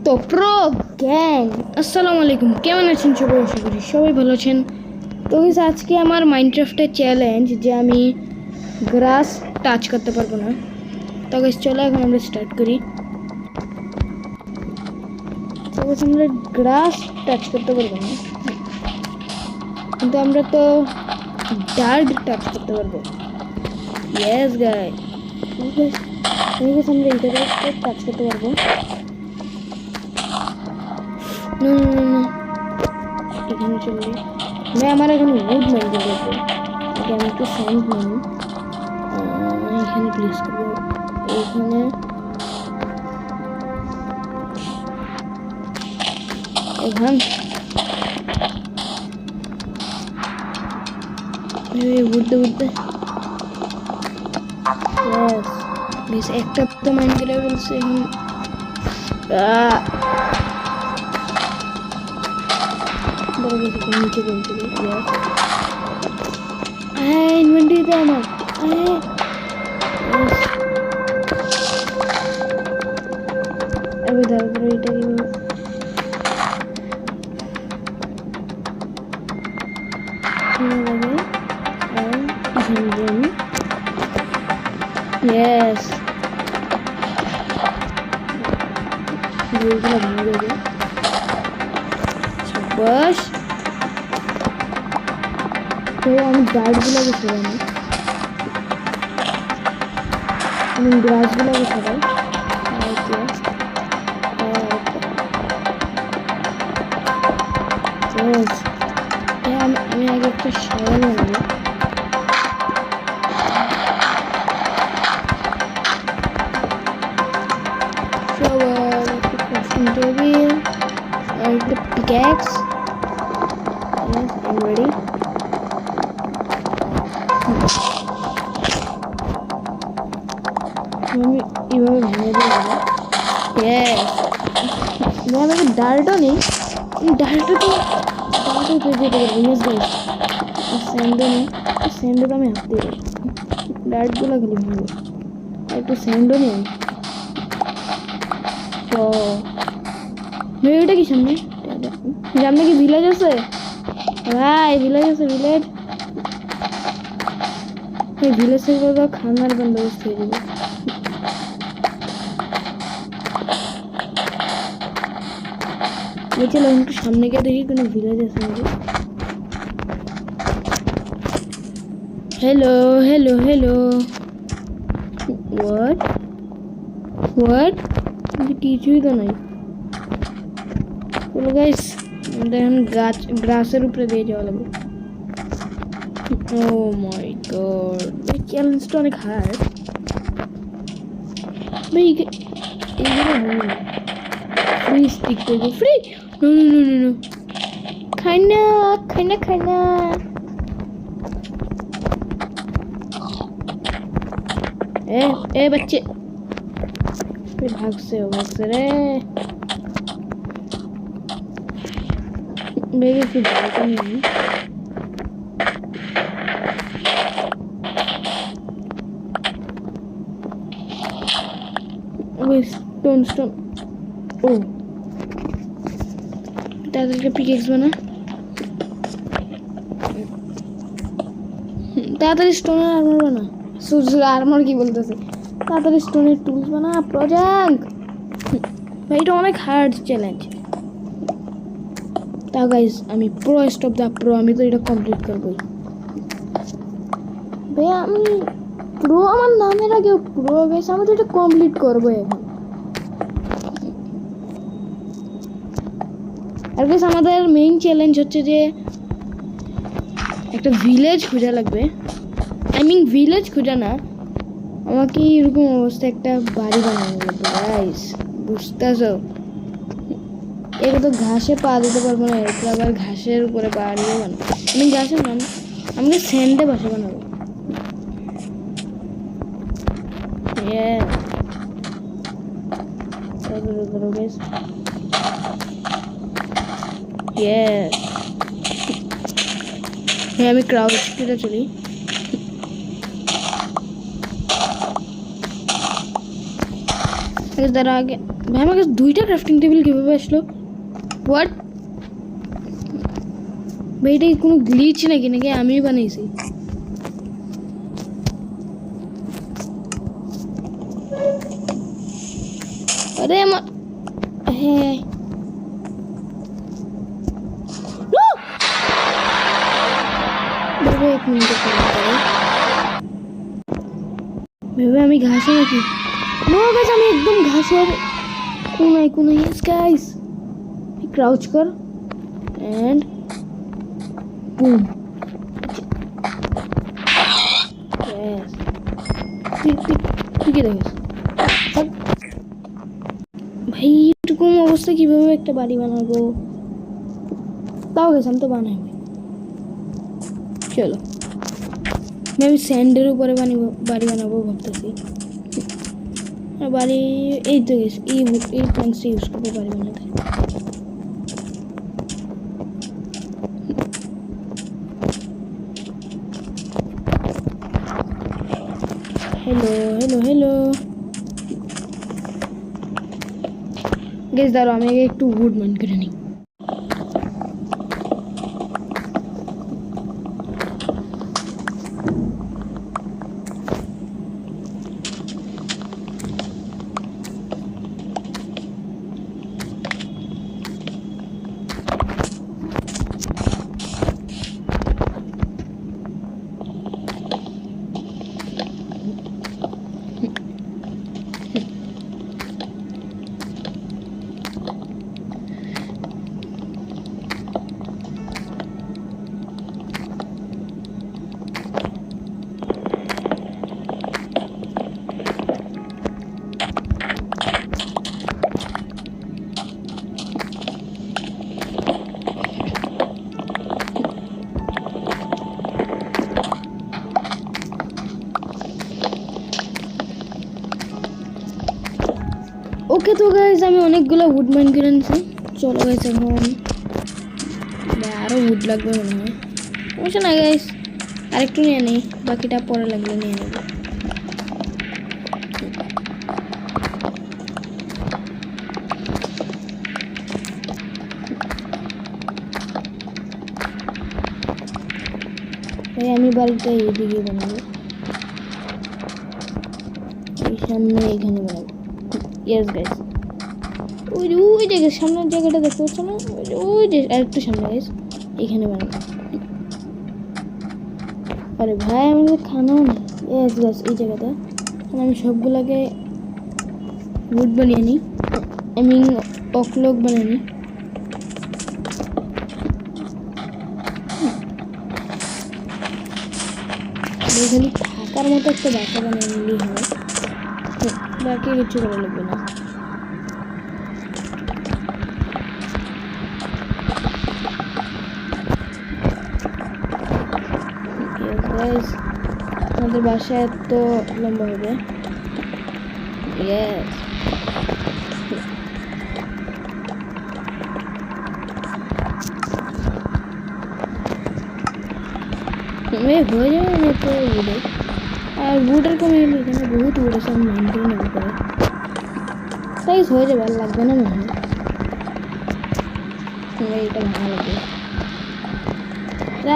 তো pro gang আসসালামু আলাইকুম, কেমন আছেন সবাই? আশা করি সবাই ভালো আছেন। তো আজকে আমার মাইনক্রাফটের চ্যালেঞ্জ যে আমি গ্রাস টাচ করতে পারবো না। তো চলো এখন আমরা স্টার্ট করি। তো আমরা গ্রাস টাচ করতে পারবো না, কিন্তু আমরা তো ডার্ট টাচ করতে পারবো। ইয়েস গাই, আমরা ইন্টারনেট টাচ করতে পারবো। এখানে চলবে ভাই, আমার এখানে উড মাইন্ড করবো। আমি একটু সাউন্ড মানি এখানে প্লেস করবো। এখানে উঠতে উঠতে বেশ একটা তো মাইন্ড করে বলছে। এখন নিচে বলতে ইনভেন্টরি দেয় আমার। তারপরে এটা Yes. Bus. तो हम गार्ड भी लगे थे ना, हम ग्रास भी लगे थे भाई। ओके यस, ये हम आगे तो शावर लेंगे। The pickaxe. Yes, I'm ready. Yes. मैं डार्टो नहीं, डार्टो तो दे दे यस गाइस। सैंडो नहीं, सैंडो का मैं हफ्ते डार्ट को लग ली हूँ। तो सैंडो नहीं तो এটা কি সামনে সামনে কি ভিলেজ আছে ভাই? ভিলেজ আছে, ভিলেজ। এই ভিলেজ থেকে তো খানার বন্দোবস্ত হয়ে যাবে। চলো একটু সামনে গিয়ে দেখি কোনো ভিলেজ আছে নাকি। Hello hello hello, what what, কিছুই তো নাই। চলো গাইস, আমরা এখন গ্রাসের উপরে দিয়ে যাওয়া লাগবে। ও মাই গড, এই চ্যালেঞ্জটা অনেক হার্ড ভাই। এইগুলো হবে না, ফ্রি স্টিক করবো, free. No no no no, খাই না খাই না খাই না। এ বাচ্চে ভাগছে রে। मेरे से जाता नहीं। स्टोन स्टोन, ओ ताদের কে পিকেক্স বানা, তাদের স্টোনের আর্মার বানা। সূর্য আর্মার কি বলতেছে, তাদের স্টোনের টুলস বানা। প্রজেক্ট ভাই, এটা অনেক হার্ড চ্যালেঞ্জ। তা গাইজ আমি প্রো স্টপ দা প্রো, আমি তো এটা কমপ্লিট করবই ভাই। আমি প্রো, আমার নামের আগে প্রো গাইজ, আমি তো এটা কমপ্লিট করবো এখন। আর গাইজ আমাদের মেইন চ্যালেঞ্জ হচ্ছে যে একটা ভিলেজ খোঁজা লাগবে। আই মিন ভিলেজ খোঁজা না, আমাকে এরকম অবস্থা একটা বাড়ি বানানো লাগবে গাইজ, বুঝতেছো? এটা তো ঘাসে পা দিতে পারবো না, এটা আবার ঘাসের উপরে বাড়িও বানাবো। আমি ঘাসে বানাবো, আমি স্যান্ডে বাসা বানাবো। আমি ক্রাউড স্পিডে চলি। তার আগে ভাই আমার কাছে 2টা ক্রাফটিং টেবিল কিভাবে আসলো? হোয়াট? ভাই এটা কি কোনো গ্লিচ নাকি নাকি আমি বানাইছি? আরে আমার হ্যাঁ ভেবে 1 মিনিট ভেবে আমি ঘাসে নাকি? নো গাইস আমি একদম ঘাসের কোনায় কোনায়। ইয়েস গাইস ক্রাউচ কর এন্ড বুম। ইয়েস তুই কি দেখিস ভাই? এরকম অবস্থা কিভাবে একটা বাড়ি বানাবো? তাও গেছে আমি তো বানাই। চলো আমি স্যান্ডের উপরে বাড়ি বানাবো ভাবতেছি। বাড়ি এই তো গেছে এই প্ল্যান্টসটা ইউজ করবো বাড়ি বানাতে। হ্যালো হ্যালো হ্যালো গেস দাঁড়ো আমি একটু উড মান করে নিই। ওকে তো গাইস আমি অনেকগুলো উড মাইন করে নিয়েছি। চলো গাইস এখন আরও উড লাগবে মনে হয়। সমস্যা না গাইস আরেকটু নিয়ে নিই, বাকিটা পরে লাগলে নিয়ে নেব। ভাই আমি বাড়িটা এইদিকে বানাবো, এই সামনে এইখানে বানাবো। ইয়েস গাইস ওই জায়গায় সামনের জায়গাটা দেখতে পাচ্ছ না? ওই যে আরেকটু সামনে গাইস এইখানে বানাবো। আরে ভাই আমাদের খানাও নেই। ইয়েস গাইস এই জায়গাটা আমি সবগুলোকে উড বানিয়ে নিই, আমি অকলক বানিয়ে নিই। খালি থাকার মতো একটা বাসা বানিয়ে নিলেই হবে, বাকি কিছু করা লাগবে না। আমাদের বাসা এত লম্বা হবে। ইয়েস হয়ে যাবে না তো উডে, আর উডের কমে গেলে এখানে বহুত উড আছে, আমি মাইন্ড করে নেবো পরে। সাইজ হয়ে যাবে আর লাগবে না মনে হয়। এইটা ভালো লাগবে।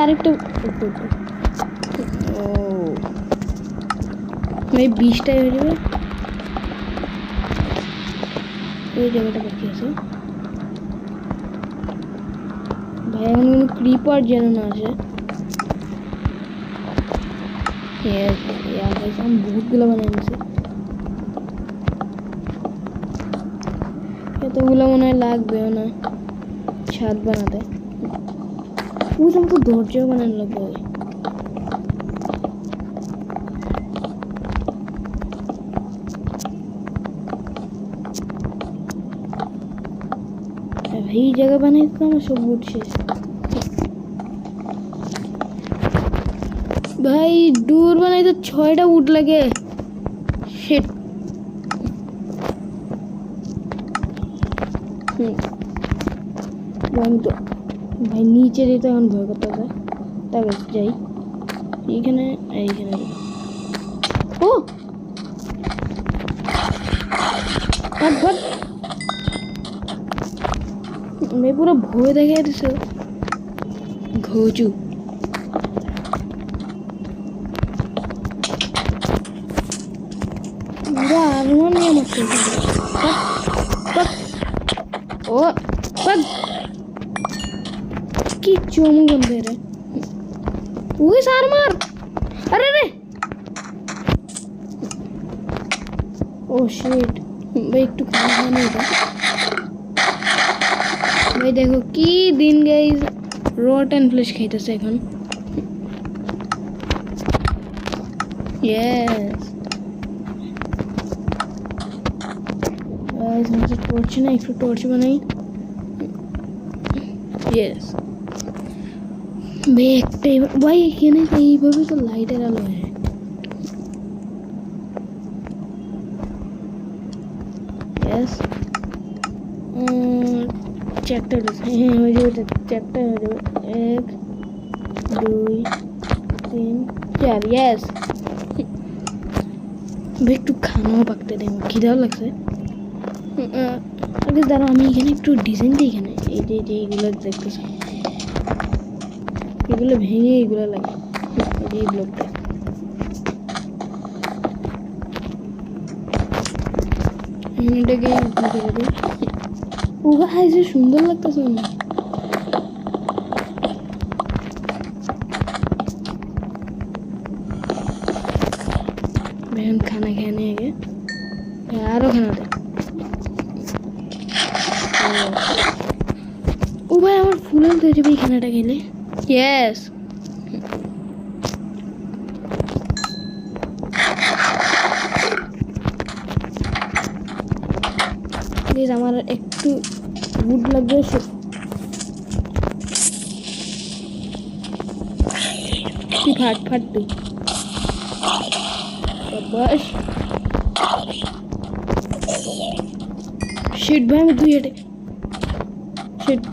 আরেকটা ও এই 20টাই হয়ে যাবে। এই জায়গাটা বাকি আছে ভাই, এখন কোনো ক্রিপার যেন না আসে। আমি বহুতগুলো বানিয়ে নিয়েছি, এতগুলো মনে হয় লাগবেও না ছাদ বানাতে। আমাকে দরজাও বানানো লাগবে। এই জায়গা বানাইতে তো আমার সব উড শেষ ভাই। ডোর বানাইতে 6টা উড লাগে। শিট আমি তো ভাই নিচে যেতে এখন ভয় করতে হবে। তা যাই এইখানে এইখানে। ও मैं पूरा भोय देखे दिसे घोचू पूरा आर्मन या मत पक ओ पक की चोमू बंदे रे वो सार मार अरे रे ओ शिट भाई একটু খাওয়া নেই এটা ভাই দেখো কি দিন গাইস রোটেন ফ্লেশ খাইতেছে এখন यस गाइस मुझे टॉर्च ना एक टॉर्च बनाई यस भाई একটাই ভাই এখানে এইভাবে তো লাইটের আলো হয় यस चैप्टर हो जाए चैप्टर हो जाए 1 2 3 4 यस একটু খানাও পাকতে দেয় খিদাও লাগছে আগে দাঁড়াও আমি এখানে একটু ডিজাইন দিই এখানে এই যে এইগুলো দেখতেছি এগুলো ভেঙে এগুলো লাগে এই ব্লকটা এটাকে করে দিই ও গাইস যে সুন্দর লাগতেছে না बहन खाना खाने है यार खाना दे ओ भाई আমার ফুলের দে যাবে খানাটা খেলে यस প্লিজ আমার একটু উড লাগবে তুই ফাট তুই बस शिट भाई मैं दुई हटे शिट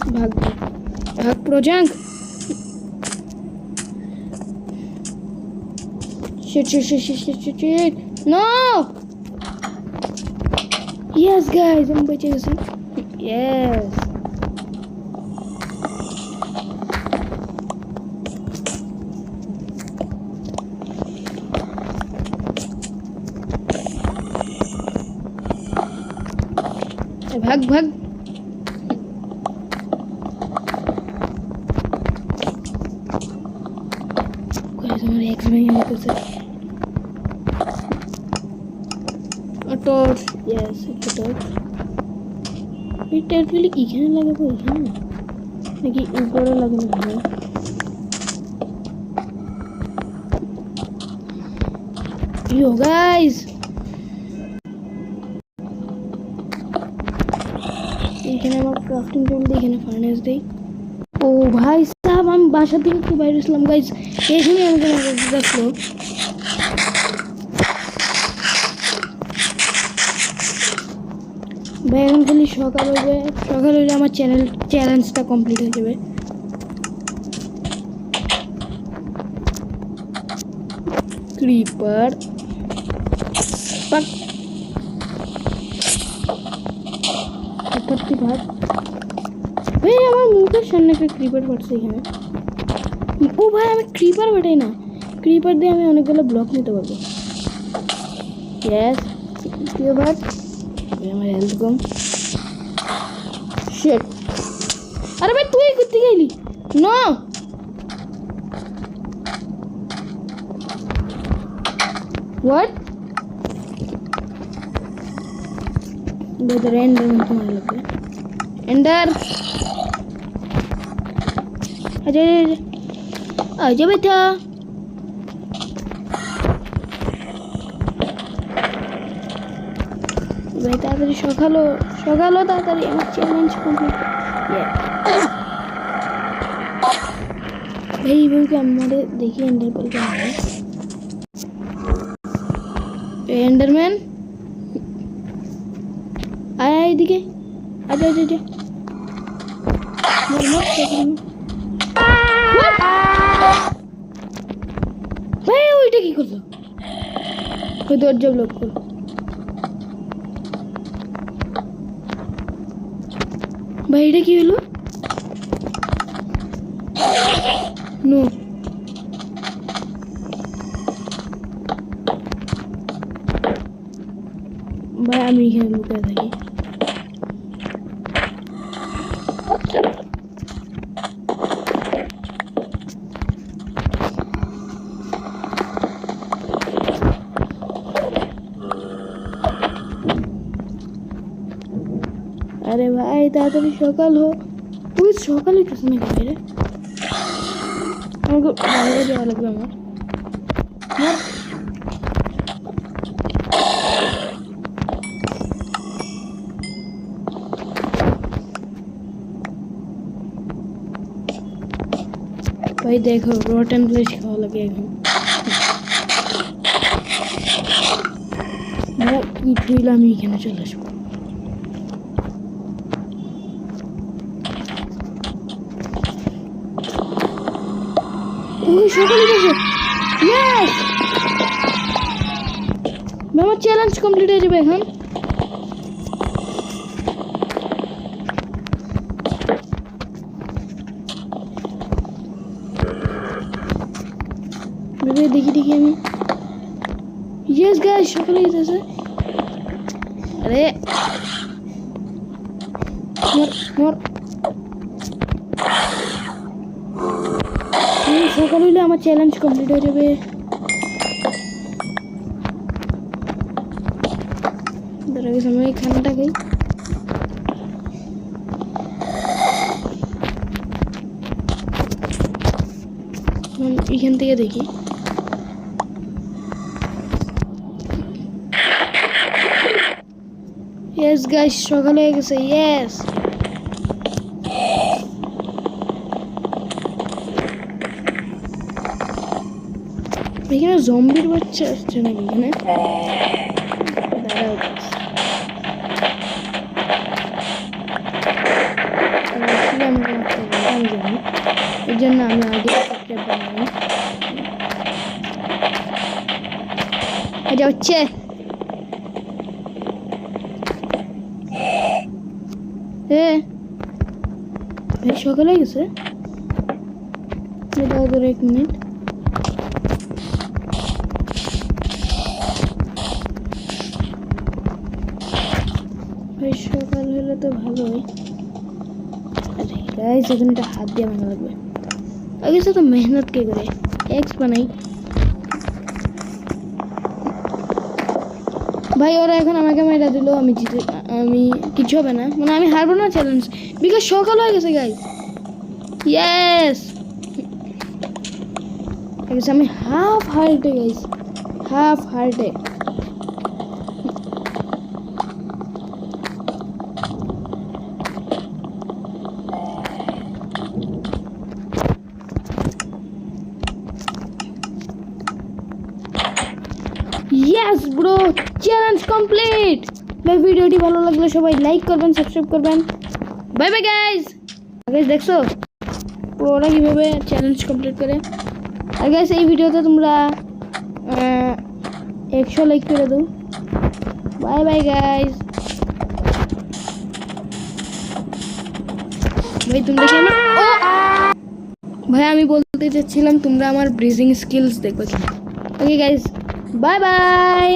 भाग भाग प्रोजंग shit no Yes guys, I'm chasing. Yes. भाग भाग guys हमारे एक्स में यहाँ पे से टॉर्च यस একটা টর্চ এটা অ্যাকচুয়ালি এখানে লাগাবো এখানে নাকি উপরে লাগানো ভালো ইয়ো গাইস এখানে আমার ক্রাফটিং টেবিল দিয়ে এখানে ফার্নেস দেই ও ভাই সাহেব আমি বাসা থেকে একটু বাইরে আসলাম গাইস এখানে আমাকে দেখলো ভাই এখন খালি সকাল হলে আমার চ্যালেঞ্জটা কমপ্লিট হয়ে যাবে ক্রিপার পাক পড়তি ভাত ভাই আমার মুখের সামনে একটা ক্রিপার পড়ছে এখানে ও ভাই আমি ক্রিপার বাটাই না ক্রিপার দিয়ে আমি অনেকগুলো ব্লক নিতে পারবো यस ক্রিপার আমার হেলথ কম শিট আরে ভাই তুই কোথায় গেলি নো व्हाट इधर एंडर में तुम्हारे लगे एंडर आजा बेटा ভাই তাড়াতাড়ি সকালো তাড়াতাড়ি আমার চ্যালেঞ্জ কমপ্লিট ভাই এইভাবে আমাদের দেখি এন্ডার বল কেন এন্ডারম্যান আয় এদিকে আচ্ছা কি করলো? ওই দরজা ব্লক করো। ভাই এটা কি হলো? নো ভাই আমি এখানে লুকায় থাকি। আরে ভাই তাড়াতাড়ি সকাল হোক। তুই সকালে কিছু না বাইরে, আমাকে বাইরে যাওয়া লাগবে আমার। ভাই দেখো রটেন ফ্লেশ খাওয়া লাগে এখন। কি থইলে আমি এখানে চলে আসবো। সকালে গেছে। ইয়েস, আমার চ্যালেঞ্জ কমপ্লিট হয়ে যাবে এখন। দেখি দেখি আমি। ইয়েস গাইস সকালে গেছে। আরে মর মর, সকাল হইলে আমার চ্যালেঞ্জ কমপ্লিট হয়ে যাবে। আমি এই খানাটা খাই। এখান থেকে দেখি। ইয়েস গাইস সকাল হয়ে গেছে। ইয়েস এখানে জম্বির বাচ্চা আসছে নাকি এখানে? এই জন্য আমি আগে এটা হচ্ছে সকালে গেছে। এক মিনিট, সকাল হলে তো ভালোই। আরে গাইস এখানে একটা হাত দিয়ে ভাঙা লাগবে। আগে তো মেহনত কে করে এক্স বানাই। ভাই ওরা এখন আমাকে মেরা দিল, আমি জিতে, আমি কিছু হবে না, মানে আমি হারবো না চ্যালেঞ্জ, বিকজ সকাল হয়ে গেছে গাইস। ইয়েস আমি হাফ হার্টে গাইস, হাফ হার্টে। Yes bro challenge complete. ভাই ভিডিওটি ভালো লাগলে সবাই লাইক করবেন, সাবস্ক্রাইব করবেন। Bye bye guys. গাইস দেখছো ওরা কিভাবে চ্যালেঞ্জ কমপ্লিট করে। আর গাইস এই ভিডিওতে তোমরা 100 লাইক করে দাও। Bye bye guys. ভাই তোমরা কি আমার ভাই আমি বলতে চাচ্ছিলাম তোমরা আমার ব্রিজিং স্কিলস দেখবে। Okay guys bye bye.